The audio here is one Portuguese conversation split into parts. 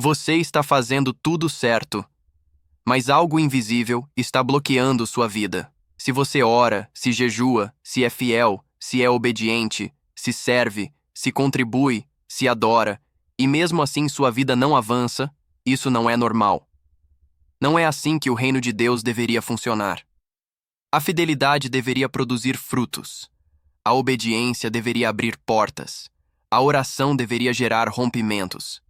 Você está fazendo tudo certo, mas algo invisível está bloqueando sua vida. Se você ora, se jejua, se é fiel, se é obediente, se serve, se contribui, se adora, e mesmo assim sua vida não avança, isso não é normal. Não é assim que o reino de Deus deveria funcionar. A fidelidade deveria produzir frutos. A obediência deveria abrir portas. A oração deveria gerar rompimentos.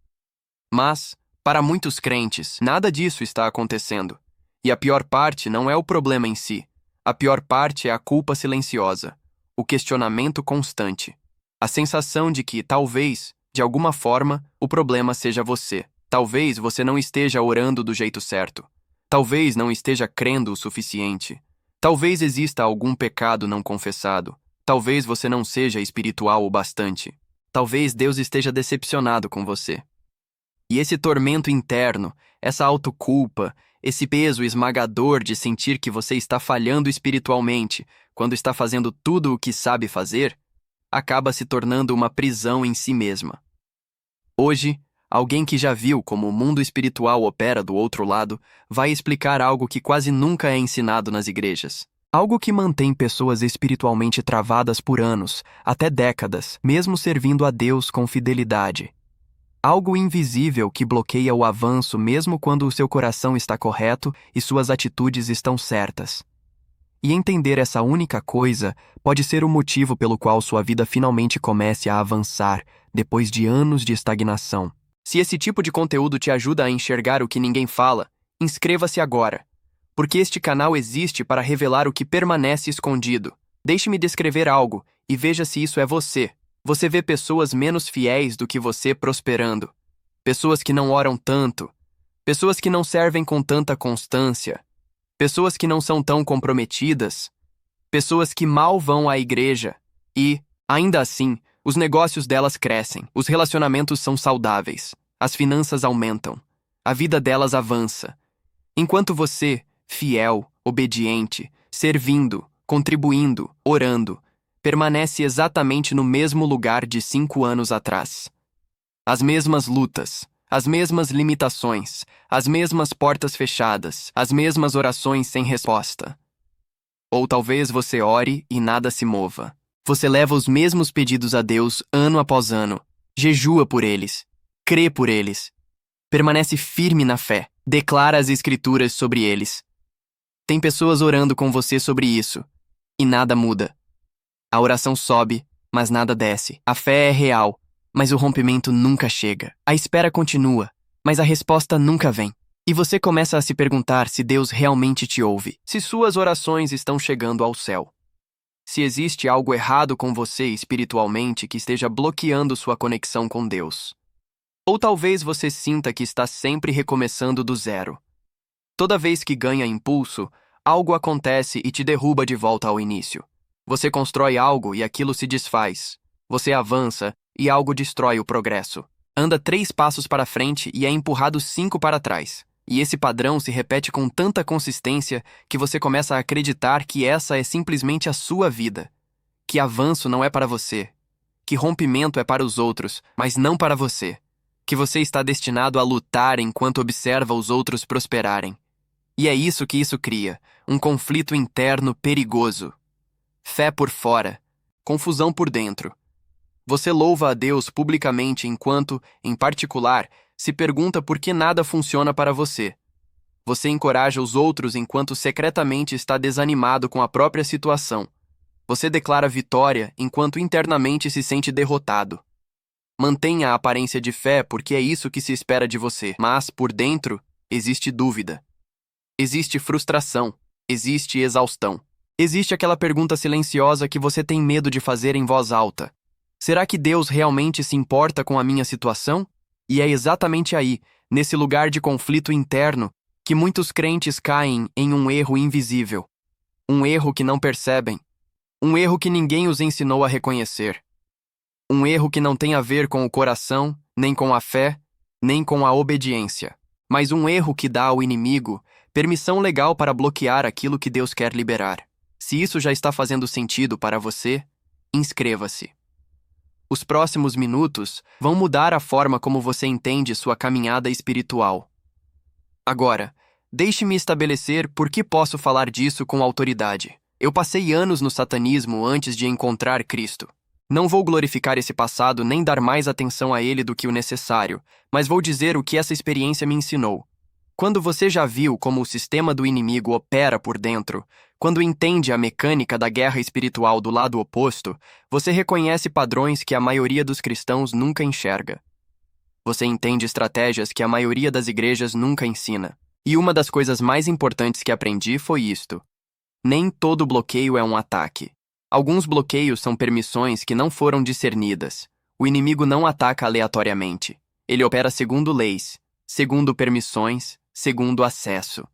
Mas, para muitos crentes, nada disso está acontecendo. E a pior parte não é o problema em si. A pior parte é a culpa silenciosa, o questionamento constante, a sensação de que, talvez, de alguma forma, o problema seja você. Talvez você não esteja orando do jeito certo. Talvez não esteja crendo o suficiente. Talvez exista algum pecado não confessado. Talvez você não seja espiritual o bastante. Talvez Deus esteja decepcionado com você. E esse tormento interno, essa autoculpa, esse peso esmagador de sentir que você está falhando espiritualmente quando está fazendo tudo o que sabe fazer, acaba se tornando uma prisão em si mesma. Hoje, alguém que já viu como o mundo espiritual opera do outro lado vai explicar algo que quase nunca é ensinado nas igrejas. Algo que mantém pessoas espiritualmente travadas por anos, até décadas, mesmo servindo a Deus com fidelidade. Algo invisível que bloqueia o avanço mesmo quando o seu coração está correto e suas atitudes estão certas. E entender essa única coisa pode ser o motivo pelo qual sua vida finalmente comece a avançar, depois de anos de estagnação. Se esse tipo de conteúdo te ajuda a enxergar o que ninguém fala, inscreva-se agora, porque este canal existe para revelar o que permanece escondido. Deixe-me descrever algo e veja se isso é você. Você vê pessoas menos fiéis do que você prosperando, pessoas que não oram tanto, pessoas que não servem com tanta constância, pessoas que não são tão comprometidas, pessoas que mal vão à igreja e, ainda assim, os negócios delas crescem, os relacionamentos são saudáveis, as finanças aumentam, a vida delas avança. Enquanto você, fiel, obediente, servindo, contribuindo, orando, permanece exatamente no mesmo lugar de 5 anos atrás. As mesmas lutas, as mesmas limitações, as mesmas portas fechadas, as mesmas orações sem resposta. Ou talvez você ore e nada se mova. Você leva os mesmos pedidos a Deus ano após ano, jejua por eles, crê por eles, permanece firme na fé, declara as escrituras sobre eles. Tem pessoas orando com você sobre isso, e nada muda. A oração sobe, mas nada desce. A fé é real, mas o rompimento nunca chega. A espera continua, mas a resposta nunca vem. E você começa a se perguntar se Deus realmente te ouve, se suas orações estão chegando ao céu. Se existe algo errado com você espiritualmente que esteja bloqueando sua conexão com Deus. Ou talvez você sinta que está sempre recomeçando do zero. Toda vez que ganha impulso, algo acontece e te derruba de volta ao início. Você constrói algo e aquilo se desfaz. Você avança e algo destrói o progresso. Anda 3 passos para frente e é empurrado 5 para trás. E esse padrão se repete com tanta consistência que você começa a acreditar que essa é simplesmente a sua vida. Que avanço não é para você. Que rompimento é para os outros, mas não para você. Que você está destinado a lutar enquanto observa os outros prosperarem. E é isso que isso cria, um conflito interno perigoso. Fé por fora, confusão por dentro. Você louva a Deus publicamente enquanto, em particular, se pergunta por que nada funciona para você. Você encoraja os outros enquanto secretamente está desanimado com a própria situação. Você declara vitória enquanto internamente se sente derrotado. Mantenha a aparência de fé porque é isso que se espera de você, mas, por dentro, existe dúvida. Existe frustração, existe exaustão. Existe aquela pergunta silenciosa que você tem medo de fazer em voz alta. Será que Deus realmente se importa com a minha situação? E é exatamente aí, nesse lugar de conflito interno, que muitos crentes caem em um erro invisível. Um erro que não percebem. Um erro que ninguém os ensinou a reconhecer. Um erro que não tem a ver com o coração, nem com a fé, nem com a obediência. Mas um erro que dá ao inimigo permissão legal para bloquear aquilo que Deus quer liberar. Se isso já está fazendo sentido para você, inscreva-se. Os próximos minutos vão mudar a forma como você entende sua caminhada espiritual. Agora, deixe-me estabelecer por que posso falar disso com autoridade. Eu passei anos no satanismo antes de encontrar Cristo. Não vou glorificar esse passado nem dar mais atenção a ele do que o necessário, mas vou dizer o que essa experiência me ensinou. Quando você já viu como o sistema do inimigo opera por dentro, quando entende a mecânica da guerra espiritual do lado oposto, você reconhece padrões que a maioria dos cristãos nunca enxerga. Você entende estratégias que a maioria das igrejas nunca ensina. E uma das coisas mais importantes que aprendi foi isto: nem todo bloqueio é um ataque. Alguns bloqueios são permissões que não foram discernidas. O inimigo não ataca aleatoriamente. Ele opera segundo leis, segundo permissões, segundo acesso.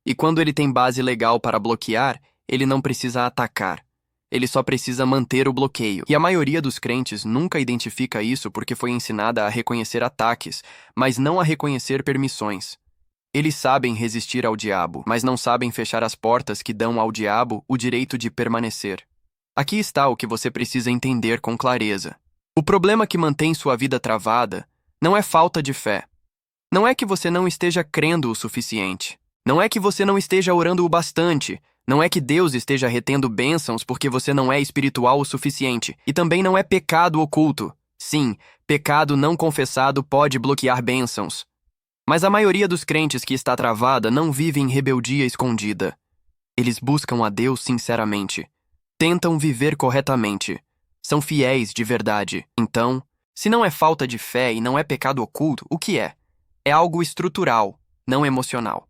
E quando ele tem base legal para bloquear, ele não precisa atacar. Ele só precisa manter o bloqueio. E a maioria dos crentes nunca identifica isso porque foi ensinada a reconhecer ataques, mas não a reconhecer permissões. Eles sabem resistir ao diabo, mas não sabem fechar as portas que dão ao diabo o direito de permanecer. Aqui está o que você precisa entender com clareza. O problema que mantém sua vida travada não é falta de fé. Não é que você não esteja crendo o suficiente. Não é que você não esteja orando o bastante. Não é que Deus esteja retendo bênçãos porque você não é espiritual o suficiente. E também não é pecado oculto. Sim, pecado não confessado pode bloquear bênçãos. Mas a maioria dos crentes que está travada não vive em rebeldia escondida. Eles buscam a Deus sinceramente. Tentam viver corretamente. São fiéis de verdade. Então, se não é falta de fé e não é pecado oculto, o que é? É algo estrutural, não emocional.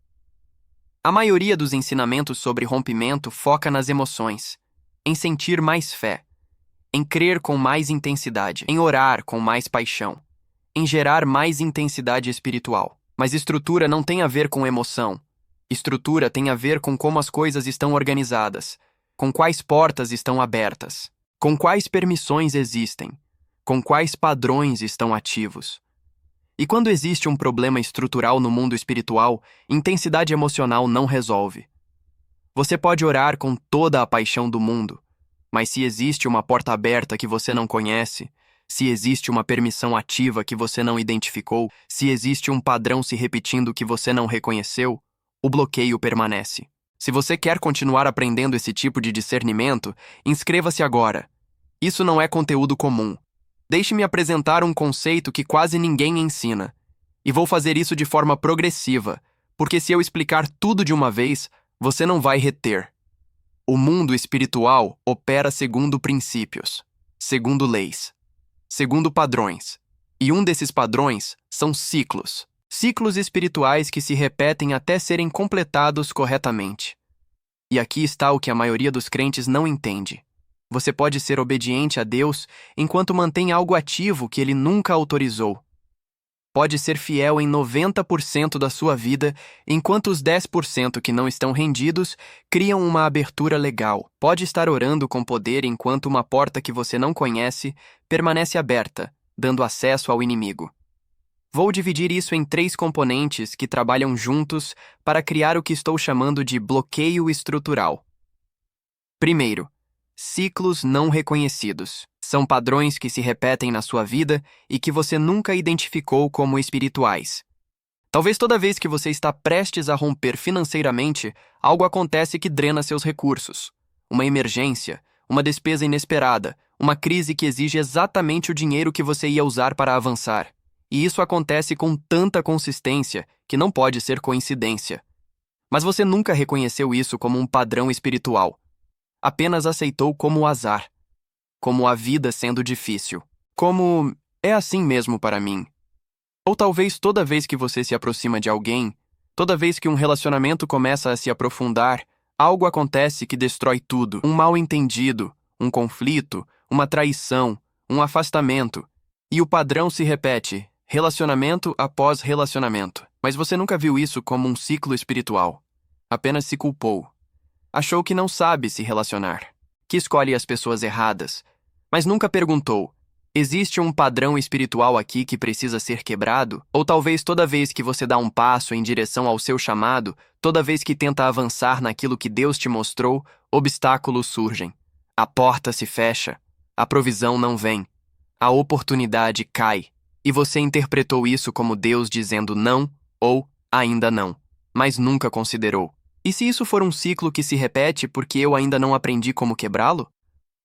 A maioria dos ensinamentos sobre rompimento foca nas emoções, em sentir mais fé, em crer com mais intensidade, em orar com mais paixão, em gerar mais intensidade espiritual. Mas estrutura não tem a ver com emoção. Estrutura tem a ver com como as coisas estão organizadas, com quais portas estão abertas, com quais permissões existem, com quais padrões estão ativos. E quando existe um problema estrutural no mundo espiritual, intensidade emocional não resolve. Você pode orar com toda a paixão do mundo, mas se existe uma porta aberta que você não conhece, se existe uma permissão ativa que você não identificou, se existe um padrão se repetindo que você não reconheceu, o bloqueio permanece. Se você quer continuar aprendendo esse tipo de discernimento, inscreva-se agora. Isso não é conteúdo comum. Deixe-me apresentar um conceito que quase ninguém ensina. E vou fazer isso de forma progressiva, porque se eu explicar tudo de uma vez, você não vai reter. O mundo espiritual opera segundo princípios, segundo leis, segundo padrões. E um desses padrões são ciclos. Ciclos espirituais que se repetem até serem completados corretamente. E aqui está o que a maioria dos crentes não entende. Você pode ser obediente a Deus enquanto mantém algo ativo que Ele nunca autorizou. Pode ser fiel em 90% da sua vida, enquanto os 10% que não estão rendidos criam uma abertura legal. Pode estar orando com poder enquanto uma porta que você não conhece permanece aberta, dando acesso ao inimigo. Vou dividir isso em 3 componentes que trabalham juntos para criar o que estou chamando de bloqueio estrutural. Primeiro, ciclos não reconhecidos. São padrões que se repetem na sua vida e que você nunca identificou como espirituais. Talvez toda vez que você está prestes a romper financeiramente, algo acontece que drena seus recursos. Uma emergência, uma despesa inesperada, uma crise que exige exatamente o dinheiro que você ia usar para avançar. E isso acontece com tanta consistência que não pode ser coincidência. Mas você nunca reconheceu isso como um padrão espiritual. Apenas aceitou como azar. Como a vida sendo difícil. Como é assim mesmo para mim. Ou talvez toda vez que você se aproxima de alguém, toda vez que um relacionamento começa a se aprofundar, algo acontece que destrói tudo. Um mal-entendido, um conflito, uma traição, um afastamento. E o padrão se repete. Relacionamento após relacionamento. Mas você nunca viu isso como um ciclo espiritual. Apenas se culpou. Achou que não sabe se relacionar. Que escolhe as pessoas erradas. Mas nunca perguntou: existe um padrão espiritual aqui que precisa ser quebrado? Ou talvez toda vez que você dá um passo em direção ao seu chamado, toda vez que tenta avançar naquilo que Deus te mostrou, obstáculos surgem. A porta se fecha. A provisão não vem. a oportunidade cai, e você interpretou isso como Deus dizendo não ou ainda não, mas nunca considerou. E se isso for um ciclo que se repete porque eu ainda não aprendi como quebrá-lo?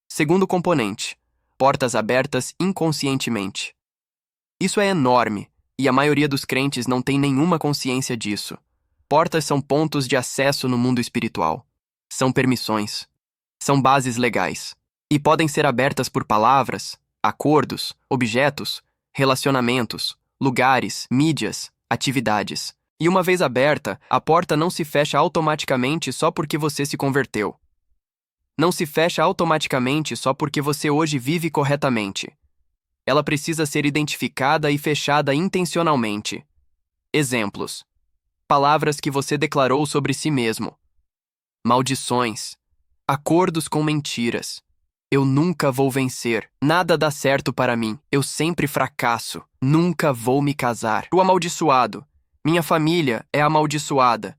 Segundo componente, portas abertas inconscientemente. Isso é enorme, e a maioria dos crentes não tem nenhuma consciência disso. Portas são pontos de acesso no mundo espiritual. São permissões. São bases legais. E podem ser abertas por palavras, acordos, objetos, relacionamentos, lugares, mídias, atividades. E uma vez aberta, a porta não se fecha automaticamente só porque você se converteu. Não se fecha automaticamente só porque você hoje vive corretamente. Ela precisa ser identificada e fechada intencionalmente. Exemplos. Palavras que você declarou sobre si mesmo. Maldições. Acordos com mentiras. Eu nunca vou vencer. Nada dá certo para mim. Eu sempre fracasso. Nunca vou me casar. O amaldiçoado. Minha família é amaldiçoada.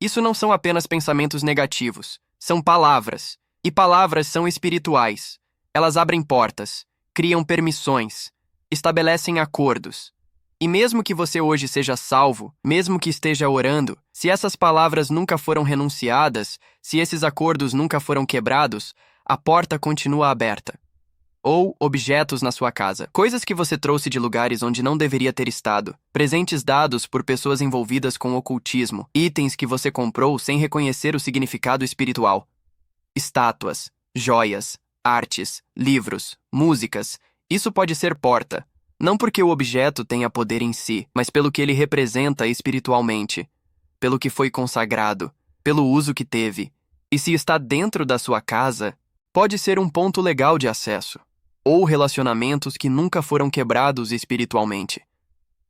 Isso não são apenas pensamentos negativos. São palavras. E palavras são espirituais. Elas abrem portas, criam permissões, estabelecem acordos. E mesmo que você hoje seja salvo, mesmo que esteja orando, se essas palavras nunca foram renunciadas, se esses acordos nunca foram quebrados, a porta continua aberta. Ou objetos na sua casa, coisas que você trouxe de lugares onde não deveria ter estado, presentes dados por pessoas envolvidas com ocultismo, itens que você comprou sem reconhecer o significado espiritual. Estátuas, joias, artes, livros, músicas, isso pode ser porta, não porque o objeto tenha poder em si, mas pelo que ele representa espiritualmente, pelo que foi consagrado, pelo uso que teve. E se está dentro da sua casa, pode ser um ponto legal de acesso, ou relacionamentos que nunca foram quebrados espiritualmente.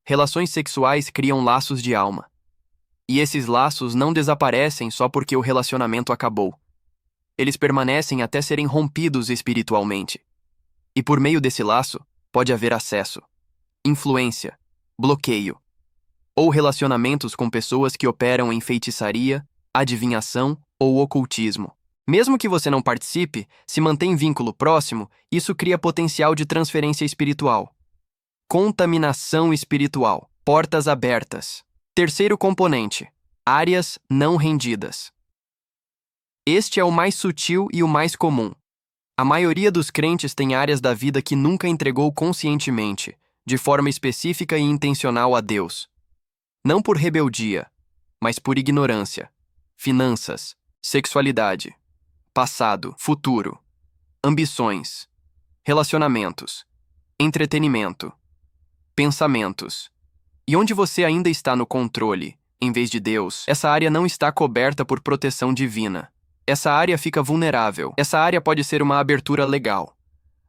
Relações sexuais criam laços de alma. E esses laços não desaparecem só porque o relacionamento acabou. Eles permanecem até serem rompidos espiritualmente. E por meio desse laço, pode haver acesso, influência, bloqueio, ou relacionamentos com pessoas que operam em feitiçaria, adivinhação ou ocultismo. Mesmo que você não participe, se mantém vínculo próximo, isso cria potencial de transferência espiritual. Contaminação espiritual, portas abertas. Terceiro componente, áreas não rendidas. Este é o mais sutil e o mais comum. A maioria dos crentes tem áreas da vida que nunca entregou conscientemente, de forma específica e intencional a Deus. Não por rebeldia, mas por ignorância. Finanças, sexualidade, passado, futuro, ambições, relacionamentos, entretenimento, pensamentos. E onde você ainda está no controle, em vez de Deus, essa área não está coberta por proteção divina. Essa área fica vulnerável. Essa área pode ser uma abertura legal.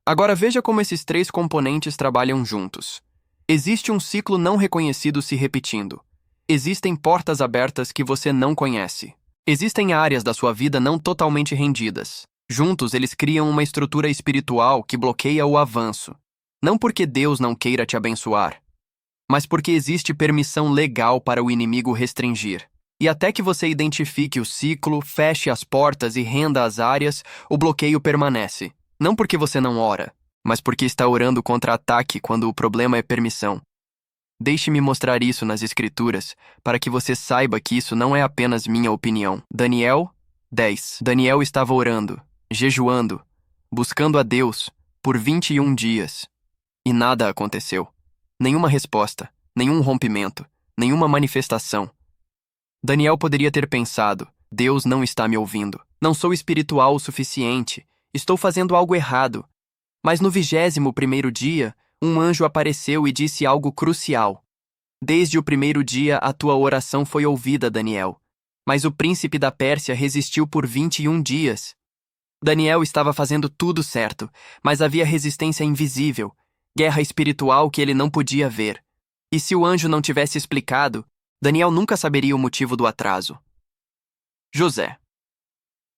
Agora veja como esses três componentes trabalham juntos. Existe um ciclo não reconhecido se repetindo. Existem portas abertas que você não conhece. Existem áreas da sua vida não totalmente rendidas. Juntos, eles criam uma estrutura espiritual que bloqueia o avanço. Não porque Deus não queira te abençoar, mas porque existe permissão legal para o inimigo restringir. E até que você identifique o ciclo, feche as portas e renda as áreas, o bloqueio permanece. Não porque você não ora, mas porque está orando contra ataque quando o problema é permissão. Deixe-me mostrar isso nas Escrituras, para que você saiba que isso não é apenas minha opinião. Daniel 10. Daniel estava orando, jejuando, buscando a Deus, por 21 dias. E nada aconteceu. Nenhuma resposta, nenhum rompimento, nenhuma manifestação. Daniel poderia ter pensado, Deus não está me ouvindo. Não sou espiritual o suficiente. Estou fazendo algo errado. Mas no 21º dia, um anjo apareceu e disse algo crucial. Desde o primeiro dia a tua oração foi ouvida, Daniel. Mas o príncipe da Pérsia resistiu por 21 dias. Daniel estava fazendo tudo certo, mas havia resistência invisível, guerra espiritual que ele não podia ver. E se o anjo não tivesse explicado, Daniel nunca saberia o motivo do atraso. José.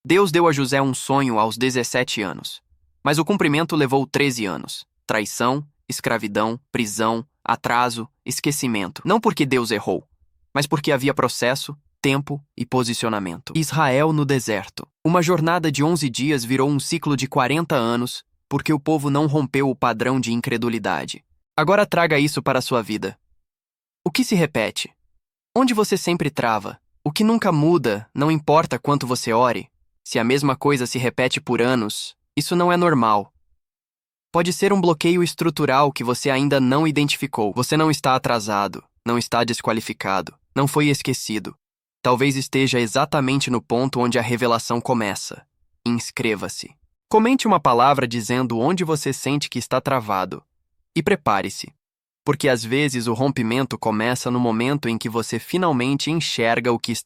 Deus deu a José um sonho aos 17 anos, mas o cumprimento levou 13 anos. Traição, escravidão, prisão, atraso, esquecimento. Não porque Deus errou, mas porque havia processo, tempo e posicionamento. Israel no deserto. Uma jornada de 11 dias virou um ciclo de 40 anos, porque o povo não rompeu o padrão de incredulidade. Agora traga isso para a sua vida. O que se repete? Onde você sempre trava? O que nunca muda, não importa quanto você ore? Se a mesma coisa se repete por anos, isso não é normal. Pode ser um bloqueio estrutural que você ainda não identificou. Você não está atrasado, não está desqualificado, não foi esquecido. Talvez esteja exatamente no ponto onde a revelação começa. Inscreva-se. Comente uma palavra dizendo onde você sente que está travado. E prepare-se. Porque às vezes o rompimento começa no momento em que você finalmente enxerga o que está